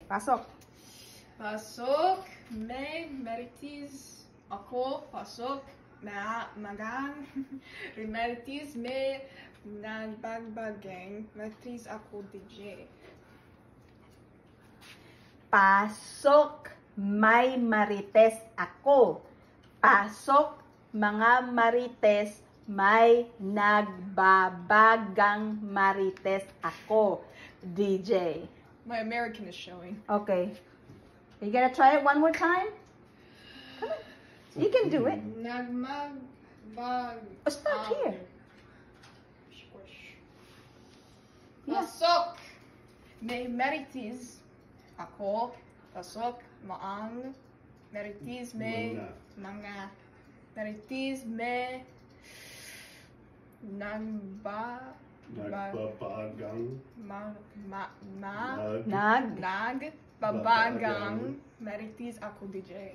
Pasok. Pasok. May meritis ako. Pasok. Magang. Meritis may nagbagbagang. Meritis ako DJ. Pasok. May marites ako. Pasok. Mga marites. May nagbabagang marites ako. DJ. My American is showing. Okay. You gonna try it one more time? Come on. You can do it. Nagmagbag. Oh, start here. Yeah. Pasok. May meritis ako. Pasok. Maang. Meritis may. Mga. Meritis may. Nagbabagang. Nag. Nagbabagang. Meritis ako DJ.